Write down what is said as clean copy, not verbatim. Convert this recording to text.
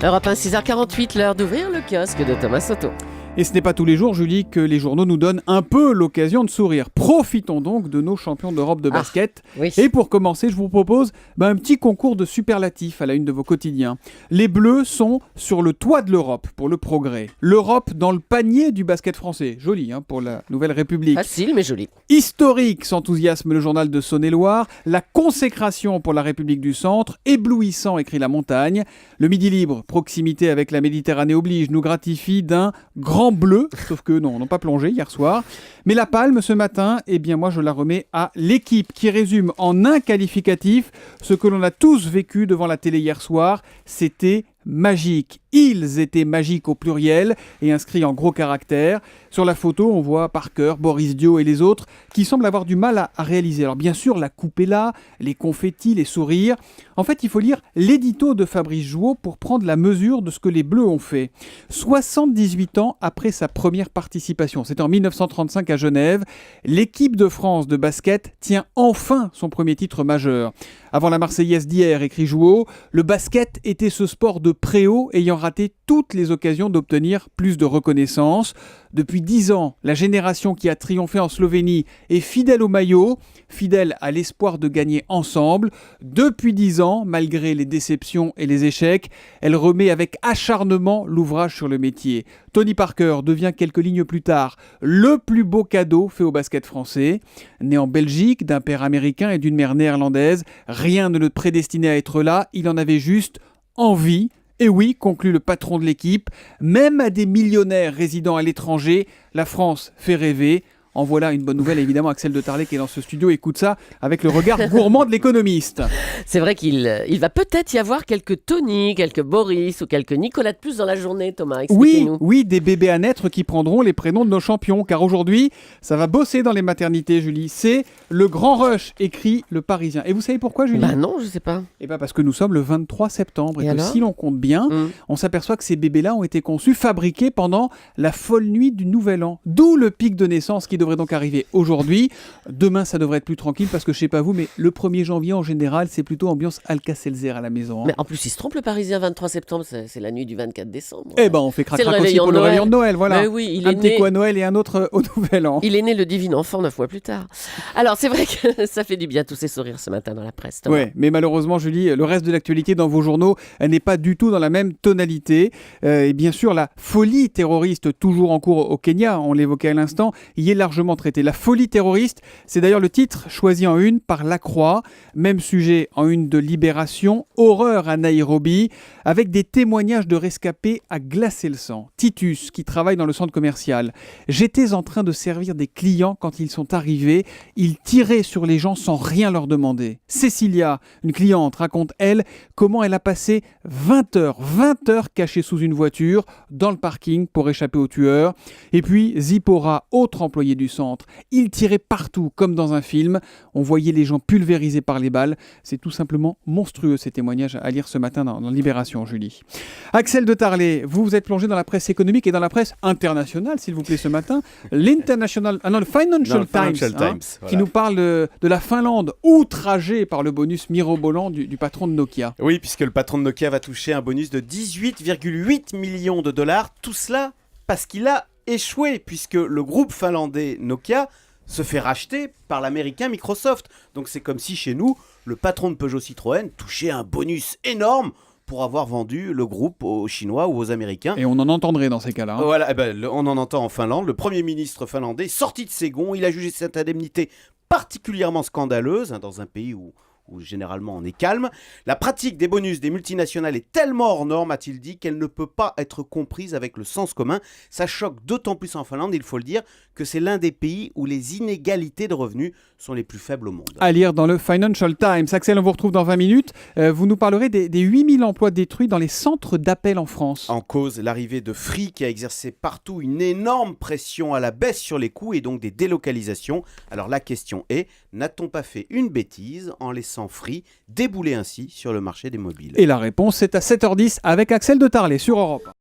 Europe 1, 6h48, l'heure d'ouvrir le kiosque de Thomas Soto. Et ce n'est pas tous les jours, Julie, que les journaux nous donnent un peu l'occasion de sourire. Profitons donc de nos champions d'Europe de basket. Oui. Et pour commencer, je vous propose un petit concours de superlatifs à la une de vos quotidiens. Les Bleus sont sur le toit de l'Europe pour le progrès. L'Europe dans le panier du basket français. Joli pour la Nouvelle République. Facile mais joli. Historique, s'enthousiasme le journal de Saône-et-Loire. La consécration pour la République du Centre. Éblouissant, écrit La Montagne. Le Midi Libre, proximité avec la Méditerranée oblige, nous gratifie d'un grand bleu, sauf que non, on n'a pas plongé hier soir. Mais la palme ce matin, eh bien moi je la remets à l'équipe qui résume en un qualificatif ce que l'on a tous vécu devant la télé hier soir. C'était magique. Ils étaient magiques au pluriel et inscrits en gros caractères. Sur la photo, on voit Parker, Boris Dio et les autres qui semblent avoir du mal à réaliser. Alors bien sûr, la coupe est là, les confettis, les sourires. En fait, il faut lire l'édito de Fabrice Jouot pour prendre la mesure de ce que les Bleus ont fait. 78 ans après sa première participation, c'était en 1935 à Genève, l'équipe de France de basket tient enfin son premier titre majeur. Avant la Marseillaise d'hier, écrit Jouot, le basket était ce sport de préau ayant raté toutes les occasions d'obtenir plus de reconnaissance. Depuis 10 ans, la génération qui a triomphé en Slovénie est fidèle au maillot, fidèle à l'espoir de gagner ensemble. Depuis 10 ans, malgré les déceptions et les échecs, elle remet avec acharnement l'ouvrage sur le métier. Tony Parker devient quelques lignes plus tard le plus beau cadeau fait au basket français. Né en Belgique, d'un père américain et d'une mère néerlandaise, rien ne le prédestinait à être là, il en avait juste envie. Et oui, conclut le patron de l'équipe, même à des millionnaires résidant à l'étranger, la France fait rêver. En voilà une bonne nouvelle, évidemment, Axel de Tarlet qui est dans ce studio écoute ça avec le regard gourmand de l'économiste. C'est vrai qu'il va peut-être y avoir quelques Tony, quelques Boris ou quelques Nicolas de plus dans la journée, Thomas. Expliquez-nous. Oui, des bébés à naître qui prendront les prénoms de nos champions, car aujourd'hui, ça va bosser dans les maternités, Julie. C'est le grand rush, écrit le Parisien. Et vous savez pourquoi, Julie ? Non, je sais pas. Eh bien parce que nous sommes le 23 septembre et que alors si l'on compte bien, on s'aperçoit que ces bébés-là ont été conçus, fabriqués pendant la folle nuit du Nouvel An. D'où le pic de naissance qui devrait donc arriver aujourd'hui. Demain, ça devrait être plus tranquille parce que je sais pas vous, mais le 1er janvier en général, c'est plutôt ambiance Alka-Seltzer à la maison. Mais en plus, il se trompe le Parisien, 23 septembre, c'est la nuit du 24 décembre. Eh ben, on fait crac-crac aussi pour le réveillon de Noël, voilà. Mais oui, un petit coup à Noël et un autre au Nouvel An. Il est né le divin enfant 9 mois plus tard. Alors, c'est vrai que ça fait du bien tous ces sourires ce matin dans la presse. Oui, mais malheureusement, Julie, le reste de l'actualité dans vos journaux n'est pas du tout dans la même tonalité. Et bien sûr, la folie terroriste toujours en cours au Kenya, on l'évoquait à l'instant, y est largement traitée. La folie terroriste, c'est d'ailleurs le titre choisi en une par La Croix. Même sujet en une de Libération, horreur à Nairobi, avec des témoignages de rescapés à glacer le sang. Titus, qui travaille dans le centre commercial. J'étais en train de servir des clients quand ils sont arrivés. Ils tiraient sur les gens sans rien leur demander. Cécilia, une cliente, raconte, elle, comment elle a passé 20 heures cachée sous une voiture, dans le parking, pour échapper aux tueurs. Et puis Zipporah, autre employée du centre. Il tirait partout, comme dans un film. On voyait les gens pulvérisés par les balles. C'est tout simplement monstrueux, ces témoignages à lire ce matin dans Libération, Julie. Axel de Tarlet, vous êtes plongé dans la presse économique et dans la presse internationale, s'il vous plaît, ce matin. Le Financial Times, voilà. qui nous parle de la Finlande, outragée par le bonus mirobolant du patron de Nokia. Oui, puisque le patron de Nokia va toucher un bonus de 18,8 millions de dollars. Tout cela parce qu'il a échoué, puisque le groupe finlandais Nokia se fait racheter par l'américain Microsoft. Donc c'est comme si chez nous, le patron de Peugeot Citroën touchait un bonus énorme pour avoir vendu le groupe aux Chinois ou aux Américains. Et on en entendrait dans ces cas-là. Voilà, on en entend en Finlande. Le Premier ministre finlandais, sorti de ses gonds, il a jugé cette indemnité particulièrement scandaleuse, dans un pays où généralement on est calme. La pratique des bonus des multinationales est tellement hors norme, a-t-il dit, qu'elle ne peut pas être comprise avec le sens commun. Ça choque d'autant plus en Finlande, il faut le dire, que c'est l'un des pays où les inégalités de revenus sont les plus faibles au monde. À lire dans le Financial Times. Axel, on vous retrouve dans 20 minutes. Vous nous parlerez des 8000 emplois détruits dans les centres d'appel en France. En cause, l'arrivée de Free qui a exercé partout une énorme pression à la baisse sur les coûts et donc des délocalisations. Alors la question est, n'a-t-on pas fait une bêtise en laissant Free débouler ainsi sur le marché des mobiles ? Et la réponse, c'est à 7h10 avec Axel de Tarlet sur Europe.